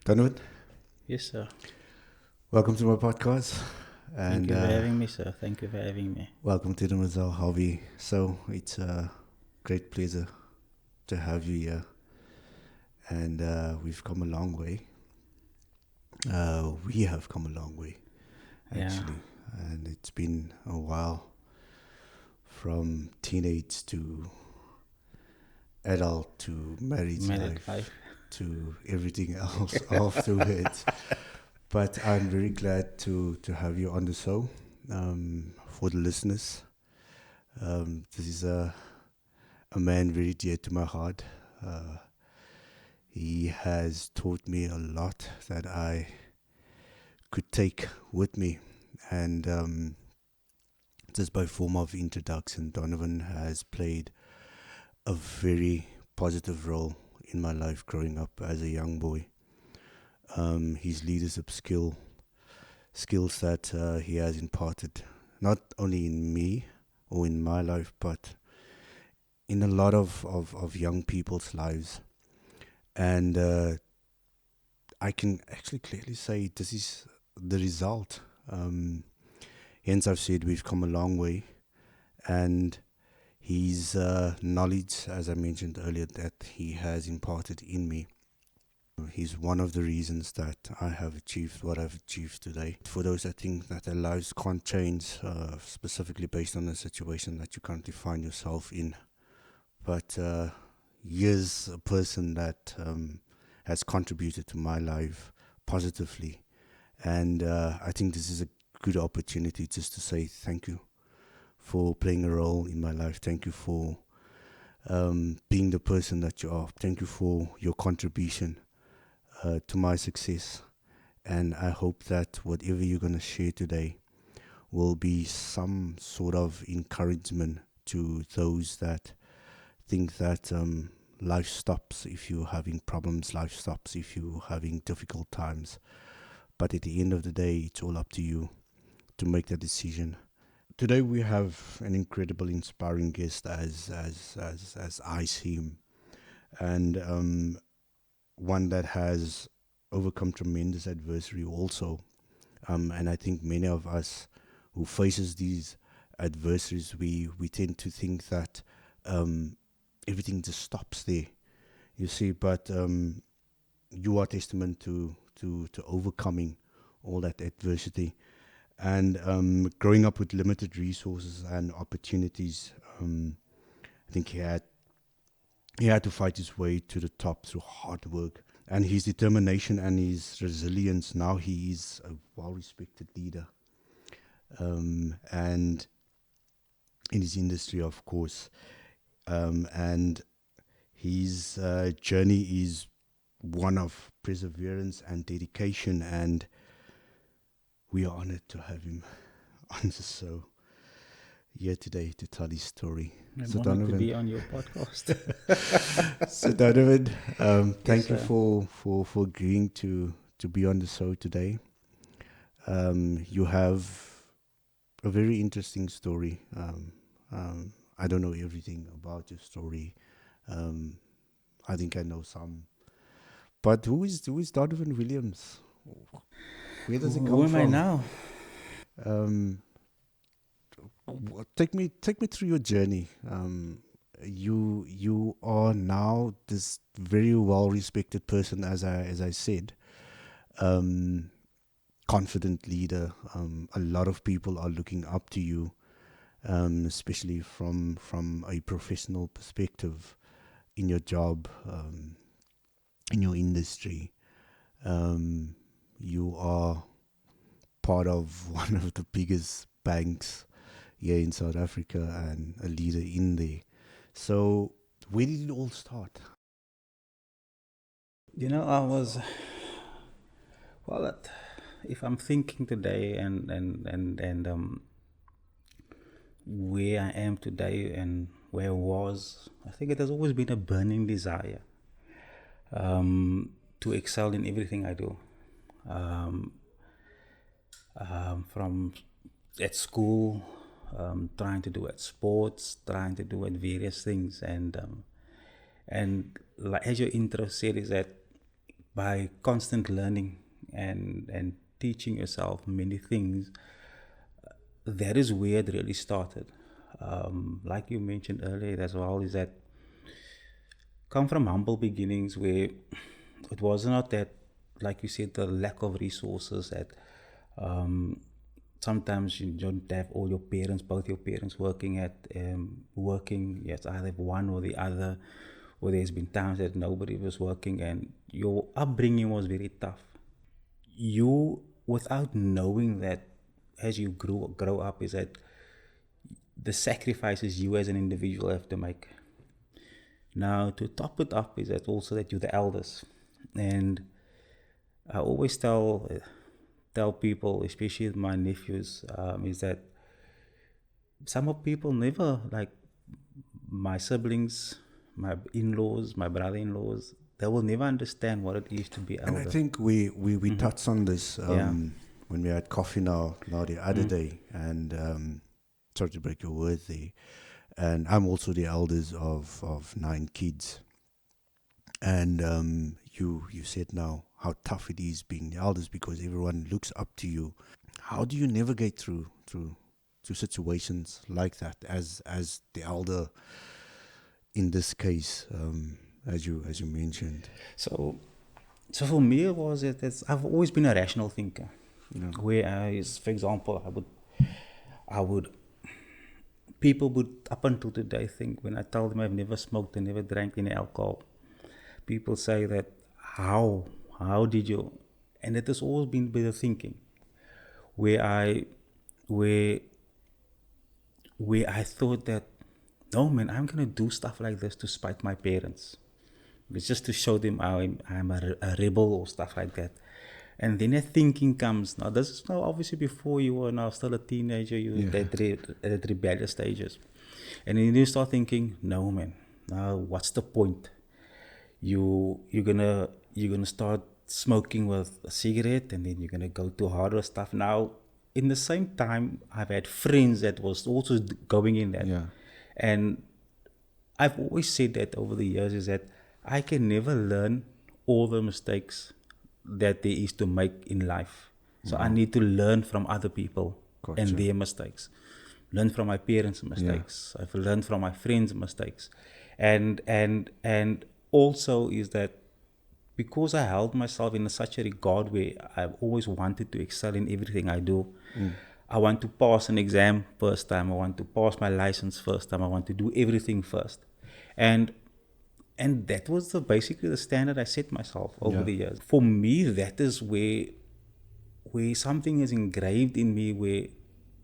Donavan, Yes, sir. welcome to my podcast, Thank and you for having me, sir. Thank you for having me. welcome to the Mazal Hobby. So it's a great pleasure to have you here, and we've come a long way. We have come a long way, Yeah, actually, and it's been a while from teenage to adult to marriage married life. life to everything else afterwards. But I'm very glad to have you on the show. For the listeners, this is a man very dear to my heart. Uh, he has taught me a lot that I could take with me. And just by form of introduction, Donovan has played a very positive role in my life growing up as a young boy. His leadership skills that he has imparted, not only in me or in my life, but in a lot of young people's lives. And I can actually clearly say this is the result. Um, Hence, I've said we've come a long way. And his knowledge, as I mentioned earlier, that he has imparted in me, he's one of the reasons that I have achieved what I've achieved today. For those that think that their lives can't change, specifically based on the situation that you currently find yourself in, but here's a person that has contributed to my life positively. And I think this is a good opportunity just to say thank you for playing a role in my life. Thank you for being the person that you are. Thank you for your contribution to my success. And I hope that whatever you're going to share today will be some sort of encouragement to those that think that life stops if you're having problems, life stops if you're having difficult times. But at the end of the day, it's all up to you to make that decision. Today we have an incredible, inspiring guest as I see him, and one that has overcome tremendous adversity also. And I think many of us who faces these adversaries, we tend to think that everything just stops there. You see, but you are testament to overcoming all that adversity and growing up with limited resources and opportunities. I think he had to fight his way to the top through hard work and his determination and his resilience. Now he is a well-respected leader, and in his industry, of course. And his journey is one of perseverance and dedication, and we are honored to have him on the show here today to tell his story. I'm So honored to Donovan, be on your podcast. so Donovan, Yes, thank you sir. for agreeing to be on the show today. You have a very interesting story. I don't know everything about your story. Um, I think I know some. But who is Donovan Williams? Where does it Who come am I from? now? Um, take me through your journey. You are now this very well respected person, as I said, um, confident leader. A lot of people are looking up to you, especially from a professional perspective in your job, in your industry. Um, you are part of one of the biggest banks here in South Africa and a leader in there. So, where did it all start? I was, well, if I'm thinking today and where I am today and where I was, I think it has always been a burning desire to excel in everything I do. Um, from at school, trying to do at sports, trying to do at various things, and like as your intro said, is that by constant learning and teaching yourself many things, that is where it really started. Like you mentioned earlier as well, is that come from humble beginnings where it was not that, like you said, the lack of resources that um, sometimes you don't have all your parents, both your parents working. Yes, either one or the other, or there's been times that nobody was working and your upbringing was very tough. You, without knowing that, as you grow up, is that the sacrifices you as an individual have to make. Now, to top it up, is that also that you're the eldest, and I always tell people, especially my nephews, is that some of people never, like my siblings, my in-laws, my brother-in-laws, they will never understand what it is to be And I elder. think we touched on this Yeah. when we had coffee now the other day, and sorry to break your word there. And I'm also the eldest of 9 kids. And you said now how tough it is being the eldest because everyone looks up to you. How do you navigate through situations like that as the elder in this case, as you mentioned? So, so for me, it was that I've always been a rational thinker. Yeah. Whereas, for example, I would, people would up until today think when I tell them I've never smoked and never drank any alcohol, people say that how how did you, and it has always been the thinking where I where where I thought that no man, I'm gonna do stuff like this to spite my parents. It's just to show them I'm a rebel or stuff like that. And then a thinking comes. Now, this is now obviously before you were now still a teenager, you Yeah. at rebellious stages. And then you start thinking, no man, now what's the point? You're gonna start smoking with a cigarette and then you're gonna go to harder stuff. Now, in the same time, I've had friends that was also going in that. Yeah. And I've always said that over the years is that I can never learn all the mistakes that there is to make in life. So I need to learn from other people and Gotcha. their mistakes. Learn from my parents' mistakes. I've learned from my friends' mistakes. And also is that because I held myself in such a regard where I've always wanted to excel in everything I do. I want to pass an exam first time. I want to pass my license first time. I want to do everything first, and and that was basically the standard I set myself over Yeah. the years. For me, that is where something is engraved in me where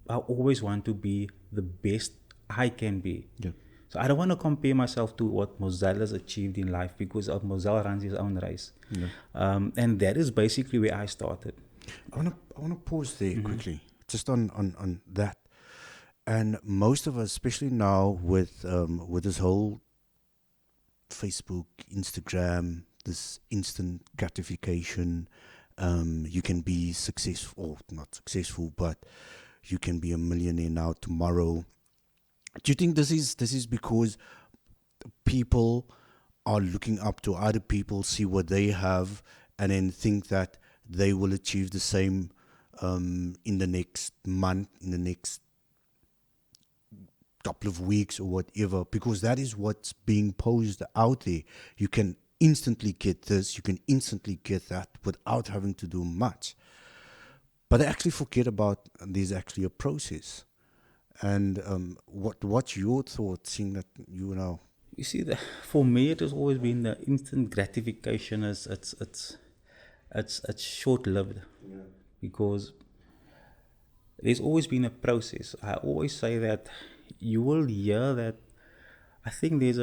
I always want to be the best I can be. Yeah. So I don't want to compare myself to what Moselle has achieved in life because Moselle runs his own race. Yeah. And that is basically where I started. I wanna pause there quickly, just on that. And most of us, especially now with this whole Facebook, Instagram, this instant gratification, you can be successful, or not successful, but you can be a millionaire now tomorrow. Do you think this is because people are looking up to other people, see what they have, and then think that they will achieve the same in the next month, in the next couple of weeks or whatever, because that is what's being posed out there. You can instantly get this, you can instantly get that without having to do much. But I actually forget about there's actually a process. And what's your thought, seeing that you know? You see, for me, it has always been the instant gratification. Is it's short lived because there's always been a process. I always say that you will hear that. I think there's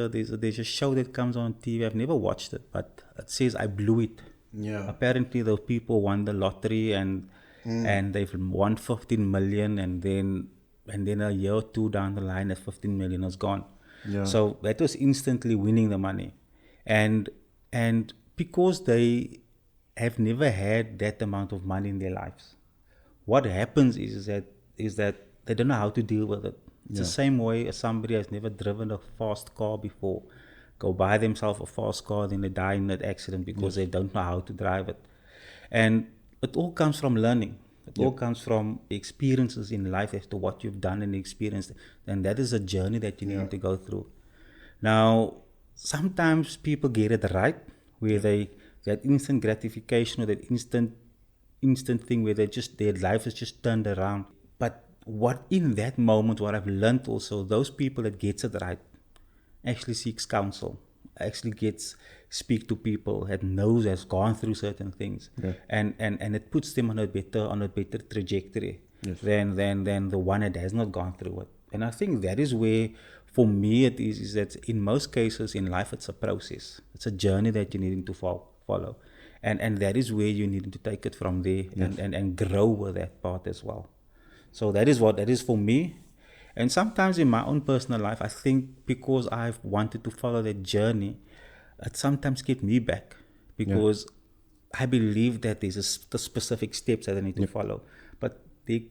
a show that comes on TV. I've never watched it, but it says I blew it. Yeah. Apparently, those people won the lottery and they've won 15 million, and then a year or two down the line, that 15 million is gone. Yeah. So that was instantly winning the money, and and because they have never had that amount of money in their lives, what happens is that they don't know how to deal with it. It's the Yeah. same way as somebody has never driven a fast car before, go buy themselves a fast car, then they die in that accident because they don't know how to drive it. And it all comes from learning. It all comes from experiences in life as to what you've done and experienced. And that is a journey that you need to go through. Now, sometimes people get it right, where they that instant gratification or that instant thing where they just their life is just turned around. But what in that moment, what I've learned also, those people that gets it right actually seeks counsel, actually gets speak to people that knows has gone through certain things, and it puts them on a better trajectory than the one that has not gone through it. And I think that is where, for me, it is that in most cases in life it's a process, it's a journey that you need to follow, and that is where you need to take it from there and grow with that part as well. So that is what that is for me. And sometimes in my own personal life, I think because I've wanted to follow that journey, it sometimes kept me back because I believe that there's the specific steps that I need to follow. But there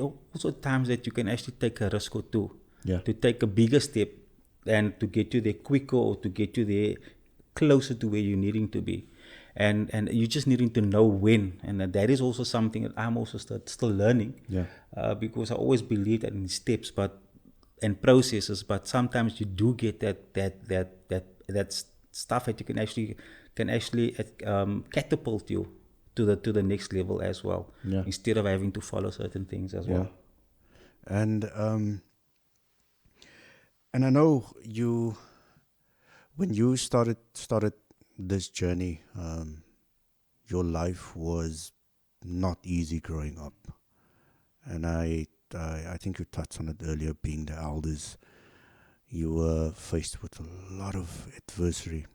are also times that you can actually take a risk or two to take a bigger step and to get you there quicker or to get you there closer to where you're needing to be. And you just needing to know when, and that is also something that I'm also still learning, because I always believe that in steps and processes, but sometimes you do get that stuff that you can actually catapult you to the next level as well, instead of having to follow certain things as well. And I know you, when you started this journey, your life was not easy growing up, and I think you touched on it earlier. Being the elders, you were faced with a lot of adversity,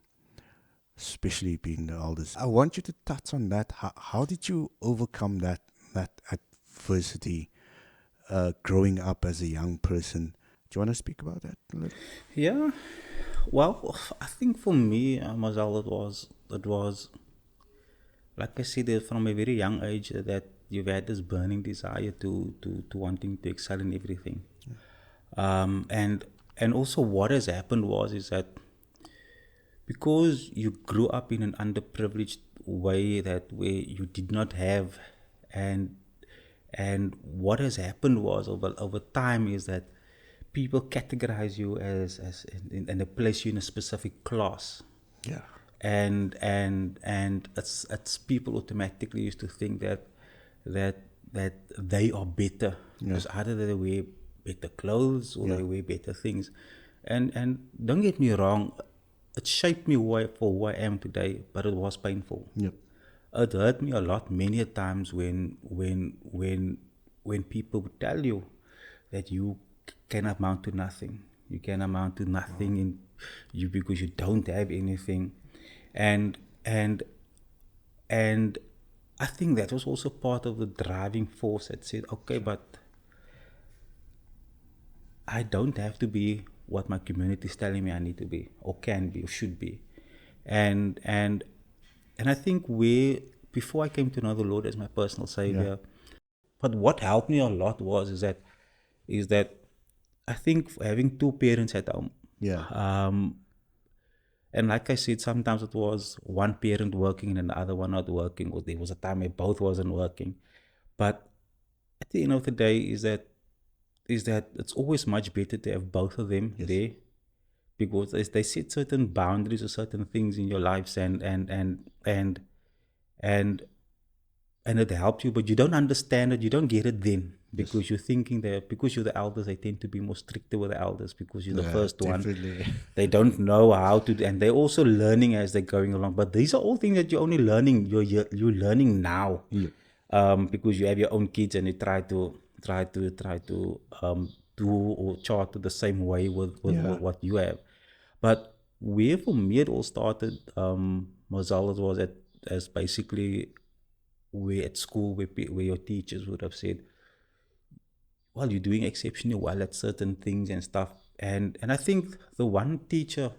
especially being the elders. I want you to touch on that. How did you overcome that adversity, growing up as a young person? Do you want to speak about that a little? Yeah. Well, I think for me, Mazal, it was like I said, from a very young age that you've had this burning desire to wanting to excel in everything. And also what has happened is that because you grew up in an underprivileged way, that where you did not have, and what has happened was over time is that people categorize you as and they place you in a specific class. Yeah. And it's people automatically used to think that they are better because either they wear better clothes or they wear better things. And don't get me wrong, it shaped me for who I am today, but it was painful. Yep. It hurt me a lot many a times when people would tell you that you can amount to nothing. You can amount to nothing in you because you don't have anything. And I think that was also part of the driving force that said, okay, but I don't have to be what my community is telling me I need to be or can be or should be. And I think before I came to know the Lord as my personal Savior, but what helped me a lot is that I think having two parents at home. And like I said, sometimes it was one parent working and the other one not working, or there was a time where both wasn't working. But at the end of the day, is that it's always much better to have both of them there, because they set certain boundaries or certain things in your lives, and it helps you, but you don't understand it, you don't get it then, because you're thinking that because you're the elders, they tend to be more stricter with the elders because you're the first definitely. one. They don't know how to, and they're also learning as they're going along. But these are all things that you're only learning. You're learning now, because you have your own kids and you try to do or chart the same way with what you have. But where for me it all started, Mozal, was as basically where at school where your teachers would have said, well, you're doing exceptionally well at certain things and stuff. And I think the one teacher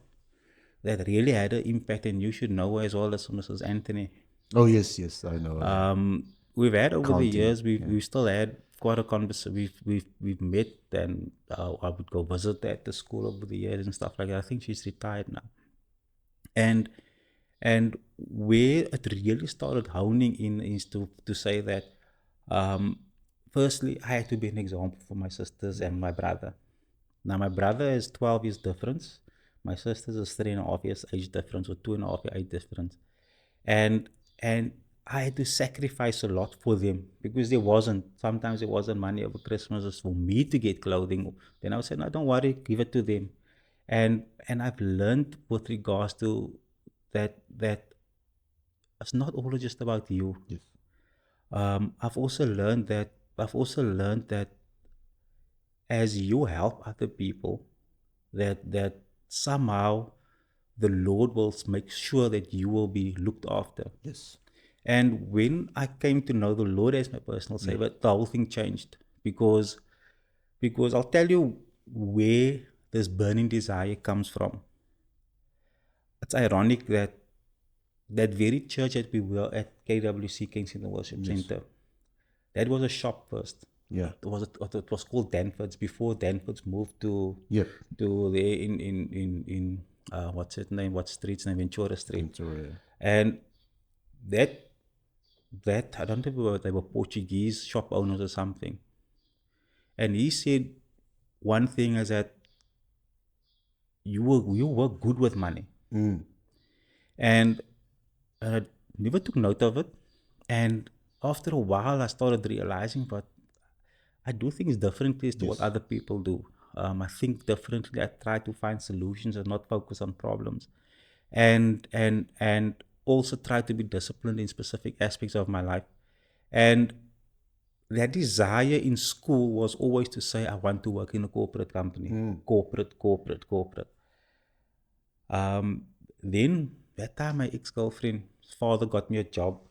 that really had an impact, and you should know as well, as Mrs. Anthony. Oh yes, I know. We've had over the Counting, years, we've still had quite a conversation. We've met, and I would go visit at the school over the years and stuff like that. I think she's retired now. And and where it really started honing in is to say that, um, firstly, I had to be an example for my sisters and my brother. Now, my brother is 12 years difference. My sisters is 3.5 years age difference, or 2.5 year age difference. And and I had to sacrifice a lot for them, because sometimes there wasn't money over Christmas just for me to get clothing. Then I would say, no, don't worry, give it to them. And I've learned with regards to that it's not all just about you. Yes. I've also learned that as you help other people, that somehow the Lord will make sure that you will be looked after. Yes. And when I came to know the Lord as my personal Yeah. savior, the whole thing changed, because I'll tell you where this burning desire comes from. It's ironic that that very church that we were at, KWC, Kensington Worship Yes. Center, that was a shop first. Yeah. It was called Danford's before Danford's moved to Yep. there in what's its name? What street's name? Ventura Street. Ventura. And that I don't know if they were Portuguese shop owners or something. And he said one thing is that you work good with money. Mm. And I never took note of it. And after a while, I started realizing, but I do things differently as to what Yes. other people do. I think differently. I try to find solutions and not focus on problems, and also try to be disciplined in specific aspects of my life. And that desire in school was always to say, I want to work in a corporate company, corporate. Um, then that time, my ex-girlfriend's father got me a job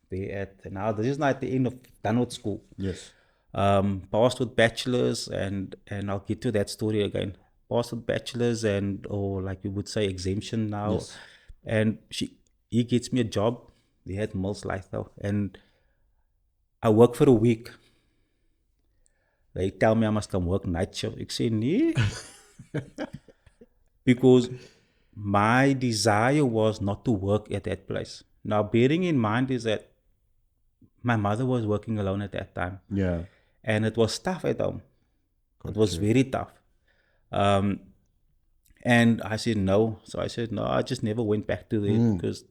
there at, now this is not at the end of done with school. Yes. Passed with bachelors, and I'll get to that story again. Passed with bachelors, and, or like you would say, exemption now. Yes. And he gets me a job. They had Mills Lithell, and I work for a week. They tell me I must come work night shift. I say, nee. Because my desire was not to work at that place. Now, bearing in mind is that my mother was working alone at that time, Yeah. and it was tough at home. It Got was you. very tough. Um, and I said no. So I said no. I just never went back to there, because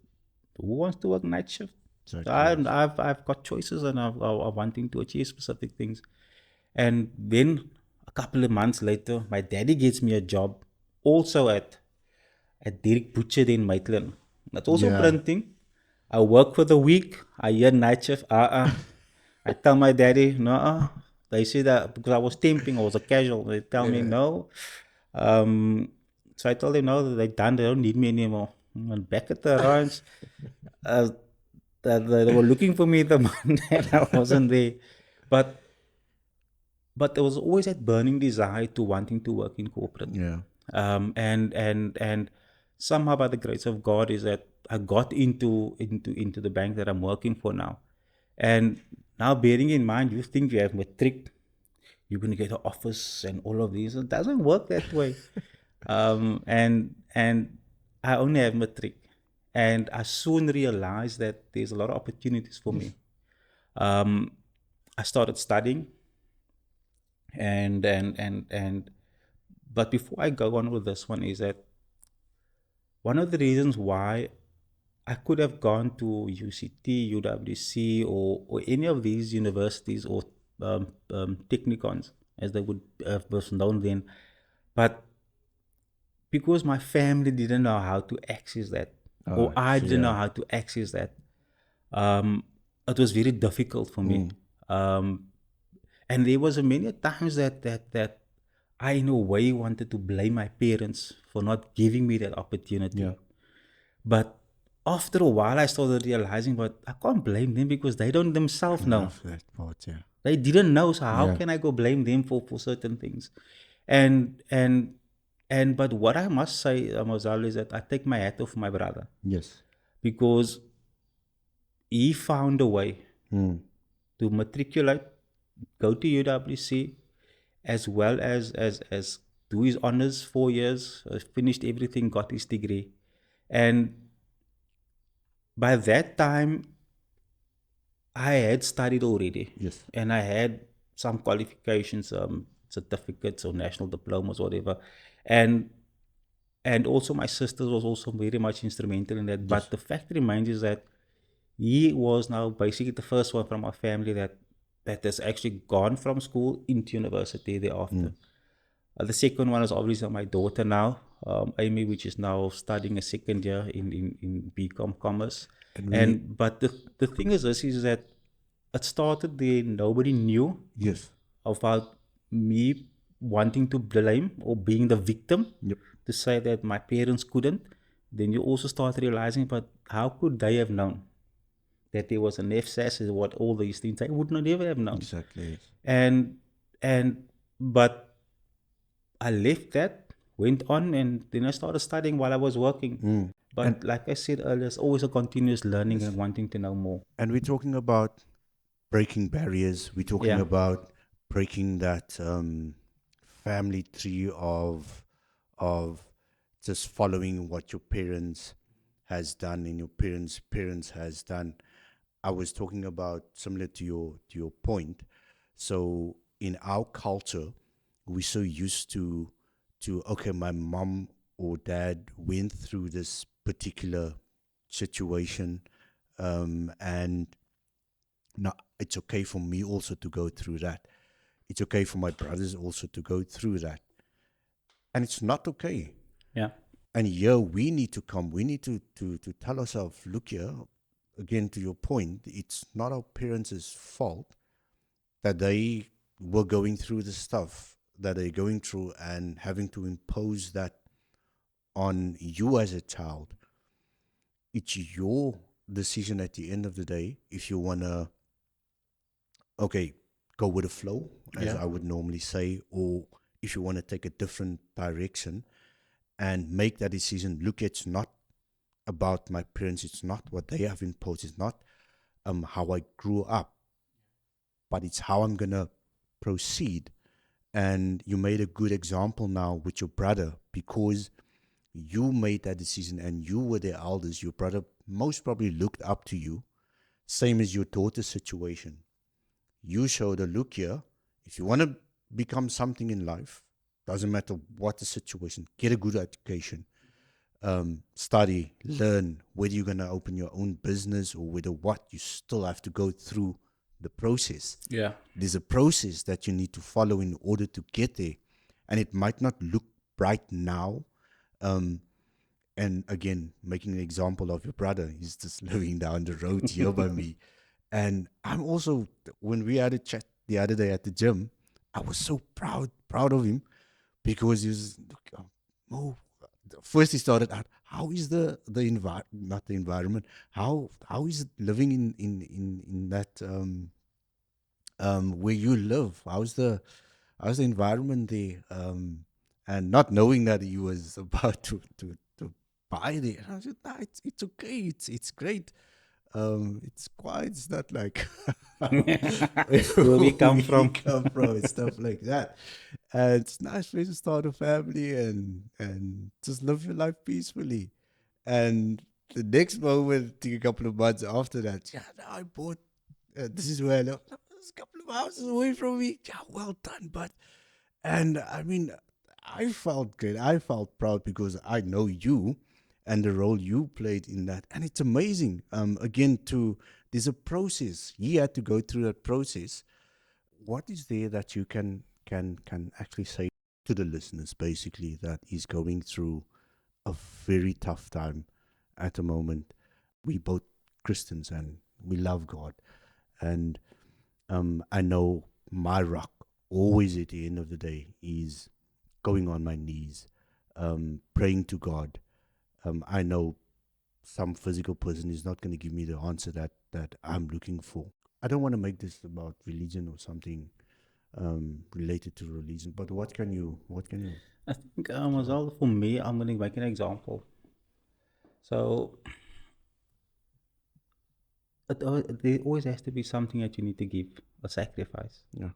who wants to work night shift? So Exactly. I've got choices, and I'm wanting to achieve specific things. And then a couple of months later, my daddy gets me a job also at Dirk Butcher in Maitland. That's also Yeah. printing. I work for the week. I hear night shift. I tell my daddy, no. They say that because I was temping, I was a casual. They tell me no. So I told them no, they're done. They don't need me anymore. And back at the ranch, uh, they were looking for me the Monday, and I wasn't there. But there was always that burning desire to wanting to work in corporate. Yeah. And somehow, by the grace of God, is that I got into the bank that I'm working for now. And now, bearing in mind, you think you have matric, you're going to get an office and all of these. It doesn't work that way. And I only have matric, and I soon realized that there's a lot of opportunities for me. I started studying, and but before I go on with this one, is that one of the reasons why I could have gone to UCT, UWC, or any of these universities, or technicons, as they would have was known then. But because my family didn't know how to access that, or I didn't know Yeah. how to access that, it was very difficult for me. Um, and there was many times that I, in a way, wanted to blame my parents for not giving me that opportunity. Yeah. But after a while, I started realizing, but I can't blame them, because they don't themselves know. Love that part. Yeah. They didn't know, so how Yeah. can I go blame them for certain things? And but what I must say, Mozal, is that I take my hat off my brother, Yes. because he found a way Mm. to matriculate, go to UWC, as well as do his honors 4 years, finished everything, got his degree. And by that time, I had studied already, Yes. and I had some qualifications, certificates or national diplomas, whatever, and also my sister was also very much instrumental in that. Yes. But the fact remains is that he was now basically the first one from our family that has actually gone from school into university thereafter. The second one is obviously my daughter now, Amy, which is now studying a second year in BCom Commerce. And we, And but the thing is this is that it started there. Nobody knew yes. about me wanting to blame or being the victim Yep. to say that my parents couldn't. Then you also start realizing, but how could they have known that there was an FSAS and what all these things? They would not ever have known. Exactly. Yes. And and but I left that, went on, and then I started studying while I was working. And But like I said earlier, it's always a continuous learning yes. and wanting to know more. And we're talking about breaking barriers. We're talking Yeah. about breaking that family tree of just following what your parents has done and your parents has done. I was talking about similar to your point. So in our culture, we're so used to okay, my mom or dad went through this particular situation, and now it's okay for me also to go through that. It's okay for my brothers also to go through that, and it's not okay. Yeah. And here we need to come. We need to tell ourselves, look here, again to your point, it's not our parents' fault that they were going through the stuff that they're going through and having to impose that on you as a child. It's your decision at the end of the day if you wanna, okay, go with the flow, as Yeah. I would normally say, or if you want to take a different direction and make that decision. Look, it's not about my parents, it's not what they have imposed, it's not how I grew up, but it's how I'm gonna proceed. And you made a good example now with your brother because you made that decision and you were their elders. Your brother most probably looked up to you, same as your daughter's situation. You showed a look here. If you want to become something in life, doesn't matter what the situation, get a good education, study, learn. Whether you're going to open your own business or whether what, you still have to go through the process. Yeah. There's a process that you need to follow in order to get there. And it might not look bright now. Um, and again, making an example of your brother, he's just living down the road here by me. And I'm also, when we had a chat the other day at the gym, I was so proud of him because he was, oh, first he started out, how is not the environment, how is it living in that, where you live? How's the environment there? And not knowing that he was about to buy there. And I said, nah, it's okay. It's great. It's quiet. It's not like Where we where come we from. come from and stuff like that. And it's nice place to start a family and just live your life peacefully. And the next moment, I think a couple of months after that, yeah, now I bought. This is where I live. It's a couple of houses away from me. Yeah, well done, but and I mean, I felt good. I felt proud because I know you and the role you played in that. And it's amazing. Again, there's a process. He had to go through that process. What is there that you can actually say to the listeners, basically, that is going through a very tough time at the moment? We both Christians and we love God, and I know my rock always at the end of the day is going on my knees, praying to God. I know some physical person is not going to give me the answer that I'm looking for. I don't want to make this about religion or something related to religion, but what can you I think as tell? well for me, I'm gonna make an example. So there always has to be something that you need to give, a sacrifice. Yeah.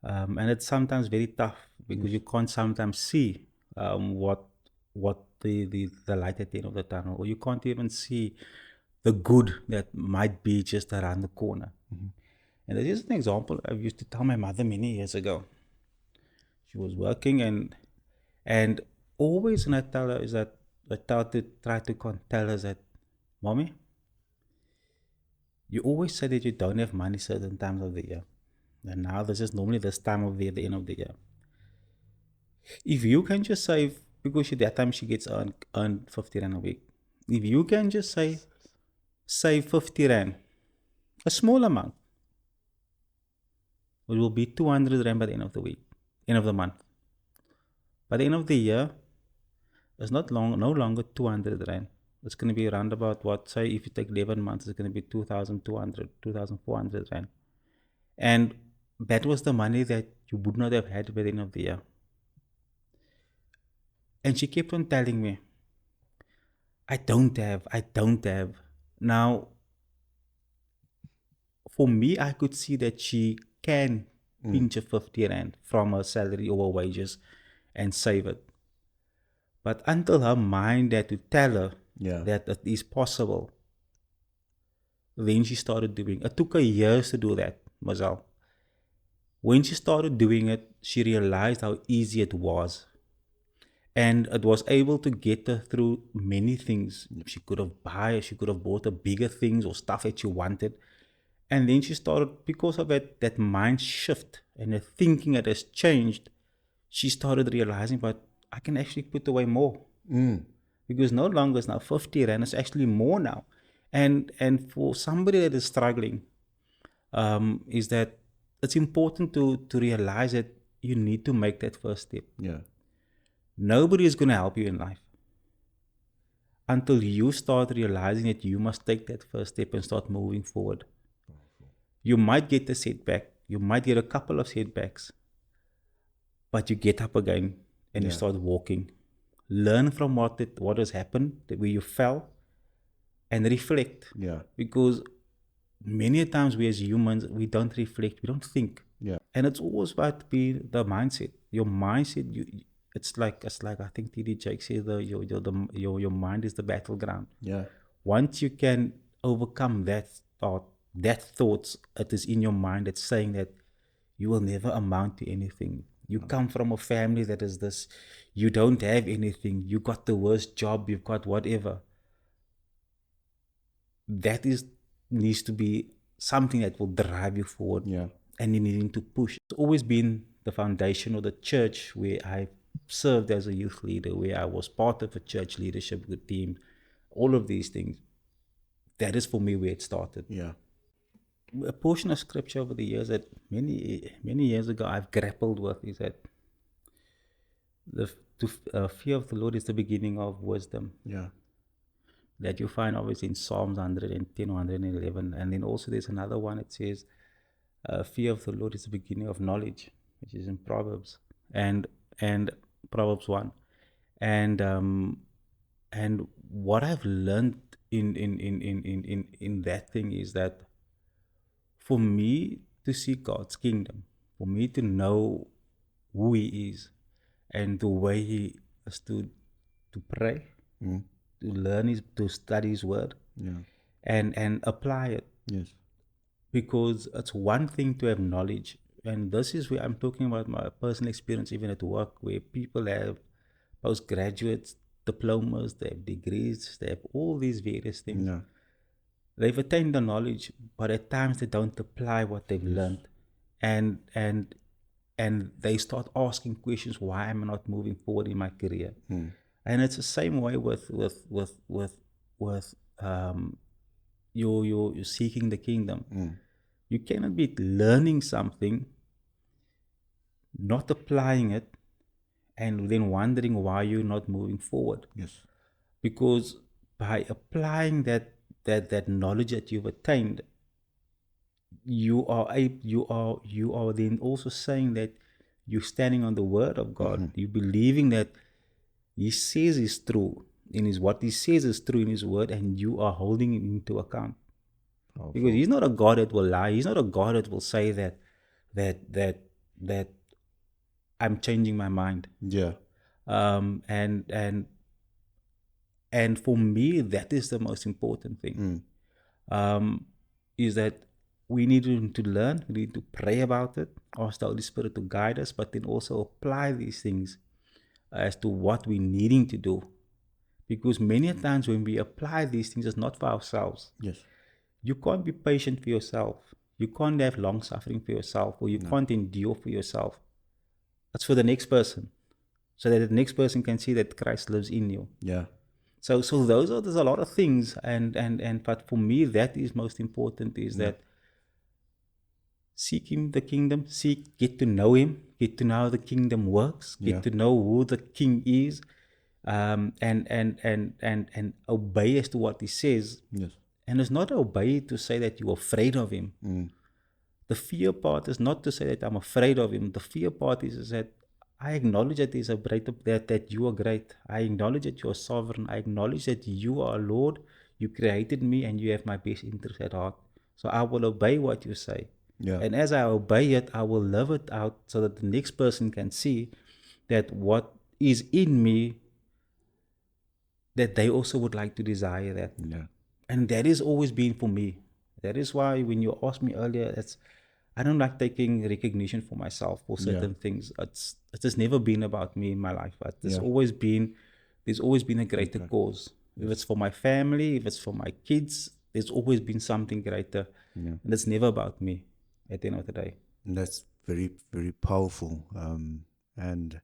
And it's sometimes very tough because Yes. you can't sometimes see what what the light at the end of the tunnel, or you can't even see the good that might be just around the corner. And this is an example I used to tell my mother many years ago. She was working, and always when I tell her is that I try to tell her that, Mommy, you always say that you don't have money certain times of the year. And now this is normally this time of the year, the end of the year. If you can just save, because at that time she gets earned 50 Rand a week. If you can just save 50 Rand, a small amount, it will be 200 Rand by the end of the week, end of the month. By the end of the year, it's no longer 200 Rand. It's going to be around about what, say, if you take 11 months, it's going to be 2,200, 2,400 Rand. And that was the money that you would not have had by the end of the year. And she kept on telling me, I don't have. Now, for me, I could see that she can pinch a 50 Rand from her salary or her wages and save it. But until her mind had to tell her that it is possible, then she started doing it. It took her years to do that, Mazal. When she started doing it, she realized how easy it was. And it was able to get her through many things. She could have bought her bigger things or stuff that she wanted. And then she started, because of that mind shift and the thinking that has changed, she started realizing, but I can actually put away more. Because no longer is now 50 Rand, it's actually more now. And for somebody that is struggling, is that it's important to realize that you need to make that first step. Yeah. Nobody is going to help you in life until you start realizing that you must take that first step and start moving forward. You might get a setback, you might get a couple of setbacks, but you get up again and you start walking. Learn from what has happened, where you fell, and reflect. Yeah. Because many times we as humans, we don't reflect, we don't think. Yeah. And it's always about to be the mindset. Your mindset, it's like I think T.D. Jakes says your mind is the battleground. Yeah. Once you can overcome that thoughts, it is in your mind that's saying that you will never amount to anything. You come from a family that is this, you don't have anything, you got the worst job, you've got whatever. That needs to be something that will drive you forward. Yeah. And you needing to push. It's always been the foundation of the church where I served as a youth leader, where I was part of a church leadership team, all of these things. That is for me where it started. Yeah. A portion of scripture over the years that many years ago I've grappled with is that the fear of the Lord is the beginning of wisdom. Yeah. That you find obviously in Psalms 110 or 111. And then also there's another one that says, fear of the Lord is the beginning of knowledge, which is in Proverbs and Proverbs 1. And what I've learned in that thing is that for me to see God's kingdom, for me to know who He is and the way He is to pray, to learn to study His word, and apply it. Yes. Because it's one thing to have knowledge, and this is where I'm talking about my personal experience, even at work, where people have postgraduate diplomas, they have degrees, they have all these various things. Yeah. They've attained the knowledge, but at times they don't apply what they've learned, and they start asking questions: why am I not moving forward in my career? And it's the same way with you're seeking the kingdom. You cannot be learning something, not applying it, and then wondering why you're not moving forward. Yes. Because by applying that knowledge that you've attained, you are then also saying that you're standing on the word of God. You're believing that He says is true what He says is true in His word, and you are holding it into account. Because He's not a God that will lie. He's not a God that will say that I'm changing my mind. Yeah. And And for me, that is the most important thing. Is that we need to learn, we need to pray about it, ask the Holy Spirit to guide us, but then also apply these things as to what we're needing to do. Because many times when we apply these things, it's not for ourselves. Yes. You can't be patient for yourself. You can't have long suffering for yourself, or you can't endure for yourself. It's for the next person, so that the next person can see that Christ lives in you. Yeah. So there's a lot of things, and but for me, that is most important, is that seek him, the kingdom, get to know him, get to know how the kingdom works, Yeah. get to know who the king is, and obey as to what he says. Yes. And it's not obey to say that you're afraid of him. The fear part is not to say that I'm afraid of him. The fear part is that I acknowledge that there's a greater, that you are great. I acknowledge that you are sovereign. I acknowledge that you are Lord. You created me and you have my best interest at heart. So I will obey what you say. Yeah. And as I obey it, I will live it out so that the next person can see that what is in me, that they also would like to desire that. Yeah. And that has always been for me. That is why when you asked me earlier, I don't like taking recognition for myself for certain things. It's just never been about me in my life. But there's always been a greater cause. If it's for my family, if it's for my kids, there's always been something greater. And it's never about me at the end of the day. And that's very, very powerful. And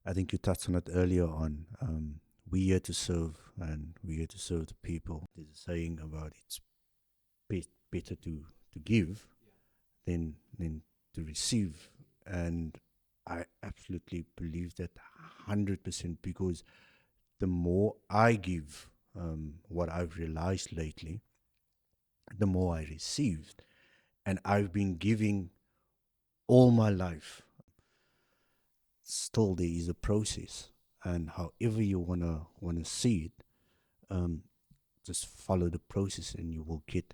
I think you touched on it earlier on. We're here to serve, and we're here to serve the people. There's a saying about it's better to give than to receive. And I absolutely believe that 100%, because the more I give, what I've realized lately, the more I received. And I've been giving all my life. Still, there is a process, and however you wanna see it, just follow the process, and you will get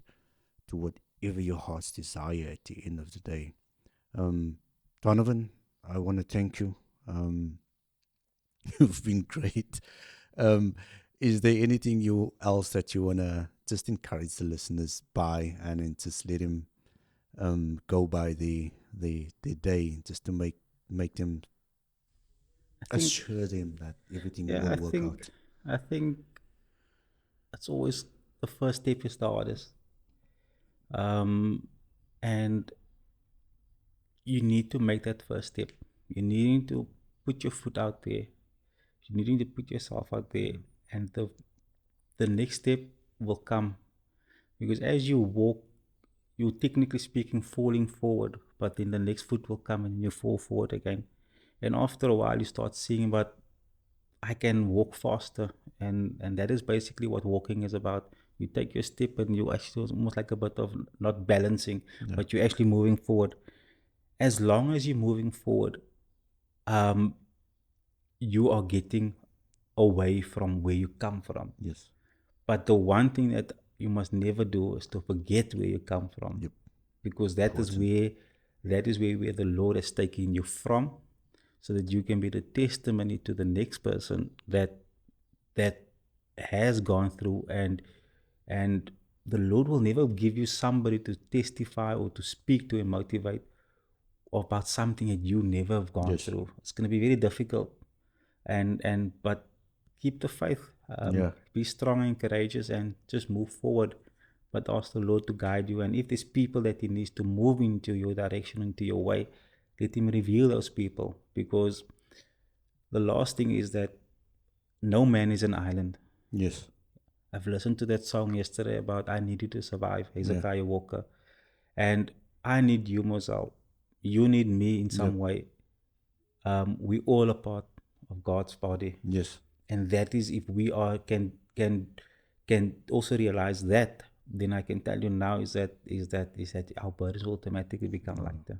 to whatever your heart's desire at the end of the day. Donavan, I want to thank you. You've been great. Is there anything else that you wanna just encourage the listeners by, and then just let them go by the day, just to make them assure them that everything will work out. I think it's always the first step is the hardest. And you need to make that first step. You need to put your foot out there. You need to put yourself out there, and the next step will come. Because as you walk, you're technically speaking falling forward, but then the next foot will come and you fall forward again. And after a while, you start seeing, but I can walk faster, and that is basically what walking is about. You take your step, and you actually, it's almost like a bit of not balancing, but you're actually moving forward. As long as you're moving forward, you are getting away from where you come from. Yes. But the one thing that you must never do is to forget where you come from. Yep. Because that is where the Lord has taken you from, so that you can be the testimony to the next person that has gone through, and the Lord will never give you somebody to testify or to speak to and motivate about something that you never have gone through. It's going to be very difficult, but keep the faith. Be strong and courageous, and just move forward. But ask the Lord to guide you. And if there's people that He needs to move into your direction, into your way, let Him reveal those people. Because the last thing is that no man is an island. Yes. I've listened to that song yesterday about I Need You to Survive, Hezekiah Walker. And I need you, Mozelle. You need me in some way. We all are part of God's body. Yes. And that is, if we are can also realize that, then I can tell you now is that our burdens will automatically become lighter.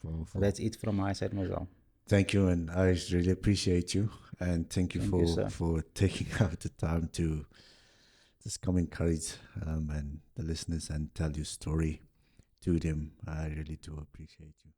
So that's it from my side, Mozelle. Thank you, and I really appreciate you, and thank you you, for taking out the time to just come encourage and the listeners and tell your story to them. I really do appreciate you.